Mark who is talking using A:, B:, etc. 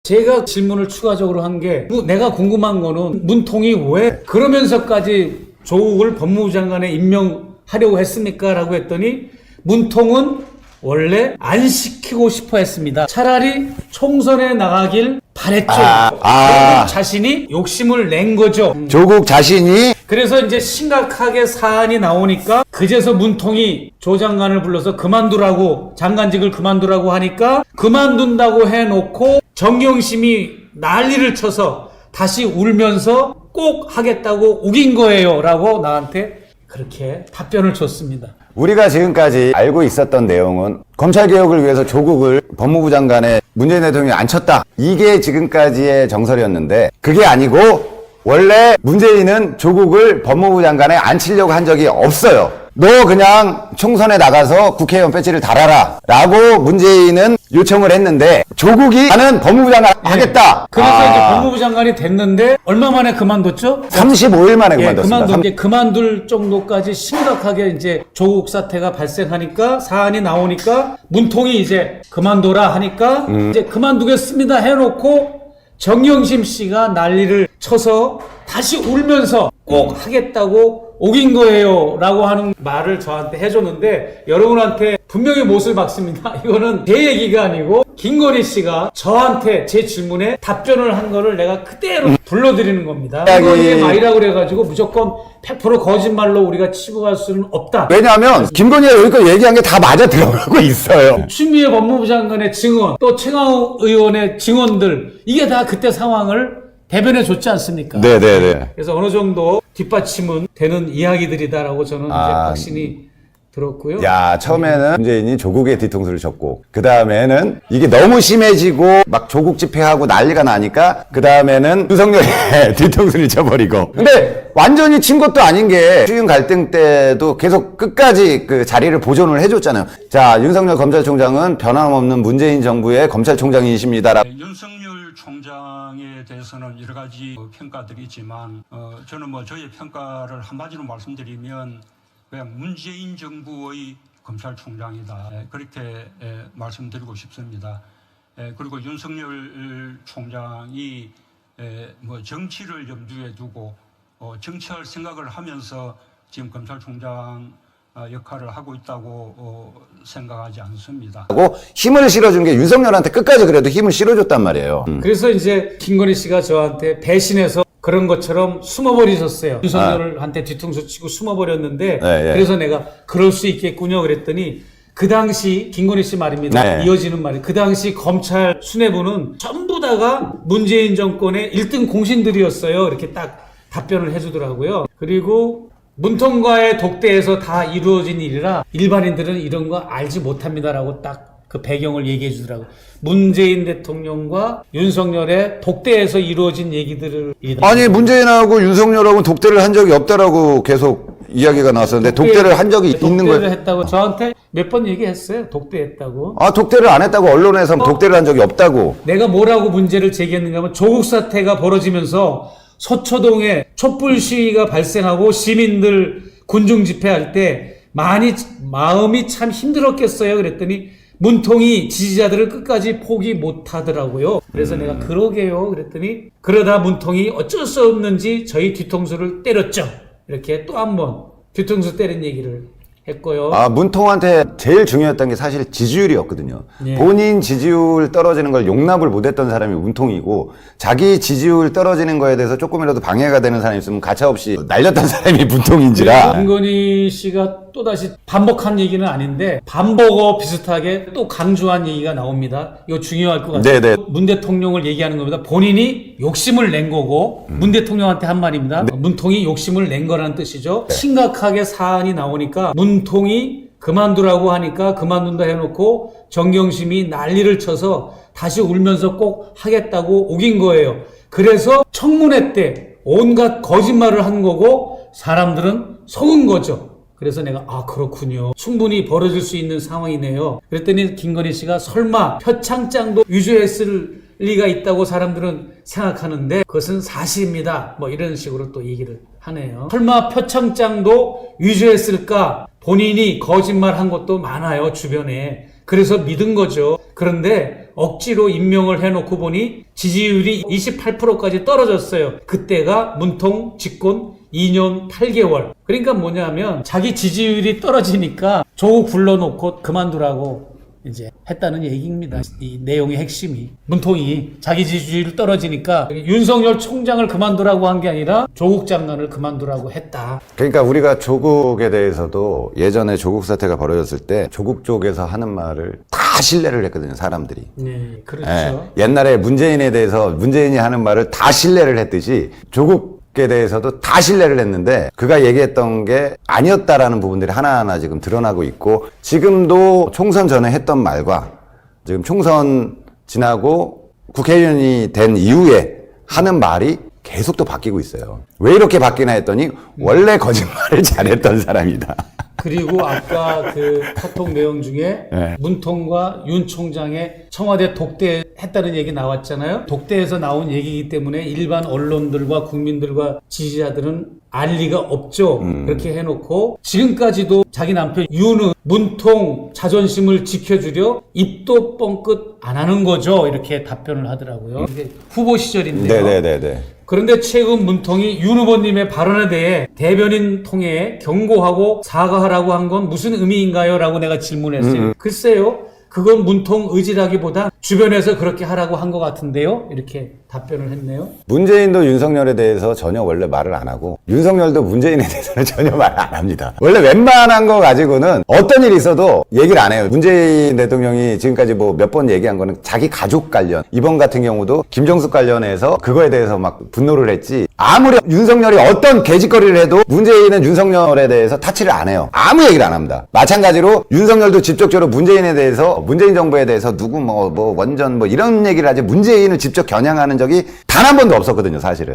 A: 제가 질문을 추가적으로 한 게 내가 궁금한 거는 문통이 왜 그러면서까지 조국을 법무부 장관에 임명하려고 했습니까? 라고 했더니 문통은 원래 안 시키고 싶어 했습니다. 차라리 총선에 나가길 바랬죠. 조국 자신이 욕심을 낸 거죠.
B: 조국 자신이
A: 그래서 이제 심각하게 사안이 나오니까 그제서 문통이 조 장관을 불러서 그만두라고, 장관직을 그만두라고 하니까 그만둔다고 해놓고 정경심이 난리를 쳐서 다시 울면서 꼭 하겠다고 우긴 거예요 라고 나한테 그렇게 답변을 줬습니다.
B: 우리가 지금까지 알고 있었던 내용은 검찰개혁을 위해서 조국을 법무부 장관에 문재인 대통령이 앉혔다. 이게 지금까지의 정설이었는데 그게 아니고 원래 문재인은 조국을 법무부 장관에 앉히려고 한 적이 없어요. 너 그냥 총선에 나가서 국회의원 배지를 달아라 라고 문재인은 요청을 했는데 조국이 나는 법무부 장관 하겠다.
A: 그래서 이제 법무부 장관이 됐는데 얼마 만에 그만뒀죠?
B: 35일 만에 그만뒀습니다.
A: 그만둘 정도까지 심각하게 이제 조국 사태가 발생하니까 사안이 나오니까 문통이 이제 그만둬라 하니까 이제 그만두겠습니다 해놓고 정경심 씨가 난리를 쳐서 다시 울면서 꼭 하겠다고 오긴 거예요 라고 하는 말을 저한테 해줬는데 여러분한테 분명히 못을 박습니다. 이거는 제 얘기가 아니고 김건희 씨가 저한테 제 질문에 답변을 한 거를 내가 그대로 불러드리는 겁니다. 이게 말이라고 그래가지고 무조건 100% 거짓말로 우리가 치부할 수는 없다.
B: 왜냐하면 김건희가 여기까지 얘기한 게 다 맞아 들어가고 있어요.
A: 추미애 법무부 장관의 증언 또 최강욱 의원의 증언들 이게 다 그때 상황을 대변해 줬지 않습니까?
B: 네네네.
A: 그래서 어느 정도 뒷받침은 되는 이야기들이다라고 저는 이제 확신이 들었고요.
B: 야, 처음에는 문재인이 조국의 뒤통수를 쳤고, 그 다음에는 이게 너무 심해지고, 막 조국 집회하고 난리가 나니까, 그 다음에는 윤석열의 뒤통수를 쳐버리고. 근데 완전히 친 것도 아닌 게, 추윤 갈등 때도 계속 끝까지 그 자리를 보존을 해줬잖아요. 자, 윤석열 검찰총장은 변함없는 문재인 정부의 검찰총장이십니다.
C: 윤석열 총장에 대해서는 여러 가지 평가들이 있지만, 저는 저의 평가를 한마디로 말씀드리면, 그냥 문재인 정부의 검찰총장이다. 그렇게 말씀드리고 싶습니다. 그리고 윤석열 총장이 정치를 염두에 두고 정치할 생각을 하면서 지금 검찰총장 역할을 하고 있다고 생각하지 않습니다.
B: 힘을 실어준 게 윤석열한테 끝까지 그래도 힘을 실어줬단 말이에요.
A: 그래서 이제 김건희 씨가 저한테 배신해서 그런 것처럼 숨어버리셨어요. 윤석열한테 뒤통수 치고 숨어버렸는데 그래서 내가 그럴 수 있겠군요 그랬더니 그 당시 김건희 씨 말입니다. 이어지는 말이 그 당시 검찰 수뇌부는 전부 다가 문재인 정권의 1등 공신들이었어요. 이렇게 딱 답변을 해주더라고요. 그리고 문통과의 독대에서 다 이루어진 일이라 일반인들은 이런 거 알지 못합니다라고 딱 그 배경을 얘기해 주더라고요. 문재인 대통령과 윤석열의 독대에서 이루어진 얘기들을
B: 아니 문재인하고 윤석열하고 독대를 한 적이 없다라고 계속 이야기가 나왔었는데 독대를 한 적이 있는 거예요?
A: 독대를 했다고 저한테 몇 번 얘기했어요. 독대했다고.
B: 독대를 안 했다고 언론에서 독대를 한 적이 없다고.
A: 내가 뭐라고 문제를 제기했는가 하면 조국 사태가 벌어지면서 서초동에 촛불 시위가 발생하고 시민들 군중 집회할 때 마음이 참 힘들었겠어요. 그랬더니 문통이 지지자들을 끝까지 포기 못 하더라고요. 그래서 내가 그러게요. 그랬더니 그러다 문통이 어쩔 수 없는지 저희 뒤통수를 때렸죠. 이렇게 또 한 번 뒤통수 때린 얘기를 했고요.
B: 문통한테 제일 중요했던 게 사실 지지율이었거든요. 본인 지지율 떨어지는 걸 용납을 못했던 사람이 문통이고 자기 지지율 떨어지는 거에 대해서 조금이라도 방해가 되는 사람이 있으면 가차없이 날렸던 사람이 문통인지라.
A: 김건희 씨가 또다시 반복한 얘기는 아닌데 반복어 비슷하게 또 강조한 얘기가 나옵니다. 이거 중요할 것 같아요.
B: 네네.
A: 문 대통령을 얘기하는 겁니다. 본인이 욕심을 낸 거고 문 대통령한테 한 말입니다. 문통이 욕심을 낸 거라는 뜻이죠. 심각하게 사안이 나오니까 문통이 그만두라고 하니까 그만둔다 해놓고 정경심이 난리를 쳐서 다시 울면서 꼭 하겠다고 우긴 거예요. 그래서 청문회 때 온갖 거짓말을 한 거고 사람들은 속은 거죠. 그래서 내가 그렇군요. 충분히 벌어질 수 있는 상황이네요. 그랬더니 김건희 씨가 설마 표창장도 위조했을 리가 있다고 사람들은 생각하는데 그것은 사실입니다. 이런 식으로 또 얘기를 하네요. 설마 표창장도 위조했을까? 본인이 거짓말한 것도 많아요. 주변에. 그래서 믿은 거죠. 그런데 억지로 임명을 해놓고 보니 지지율이 28%까지 떨어졌어요. 그때가 문통 집권 2년 8개월. 그러니까 뭐냐면 자기 지지율이 떨어지니까 조국 불러놓고 그만두라고 이제 했다는 얘기입니다. 이 내용의 핵심이. 문통이 자기 지지율이 떨어지니까 윤석열 총장을 그만두라고 한 게 아니라 조국 장관을 그만두라고 했다.
B: 그러니까 우리가 조국에 대해서도 예전에 조국 사태가 벌어졌을 때 조국 쪽에서 하는 말을 다 신뢰를 했거든요, 사람들이.
A: 네, 그렇죠.
B: 예, 옛날에 문재인에 대해서 문재인이 하는 말을 다 신뢰를 했듯이 조국에 대해서도 다 신뢰를 했는데 그가 얘기했던 게 아니었다라는 부분들이 하나하나 지금 드러나고 있고 지금도 총선 전에 했던 말과 지금 총선 지나고 국회의원이 된 이후에 하는 말이 계속 또 바뀌고 있어요. 왜 이렇게 바뀌나 했더니 원래 거짓말을 잘했던 사람이다.
A: 그리고 아까 그 카톡 내용 중에
B: 네.
A: 문통과 윤 총장의 청와대 독대했다는 얘기 나왔잖아요. 독대에서 나온 얘기이기 때문에 일반 언론들과 국민들과 지지자들은 알 리가 없죠. 그렇게 해놓고 지금까지도 자기 남편 윤은 문통 자존심을 지켜주려 입도 뻥끗 안 하는 거죠. 이렇게 답변을 하더라고요. 이게 후보 시절인데요.
B: 네네네네.
A: 그런데 최근 문통이 윤 후보님의 발언에 대해 대변인 통해 경고하고 사과하라고 한 건 무슨 의미인가요? 라고 내가 질문했어요. 글쎄요. 그건 문통 의지라기보다 주변에서 그렇게 하라고 한 것 같은데요. 이렇게 답변을 했네요.
B: 문재인도 윤석열에 대해서 전혀 원래 말을 안 하고 윤석열도 문재인에 대해서는 전혀 말을 안 합니다. 원래 웬만한 거 가지고는 어떤 일이 있어도 얘기를 안 해요. 문재인 대통령이 지금까지 뭐 몇 번 얘기한 거는 자기 가족 관련, 이번 같은 경우도 김정숙 관련해서 그거에 대해서 막 분노를 했지, 아무리 윤석열이 어떤 개짓거리를 해도 문재인은 윤석열에 대해서 타치를 안 해요. 아무 얘기를 안 합니다. 마찬가지로 윤석열도 직접적으로 문재인에 대해서, 문재인 정부에 대해서 누구 뭐 원전 뭐 이런 얘기를 하지 문재인을 직접 겨냥하는 적이 단 한 번도 없었거든요, 사실은.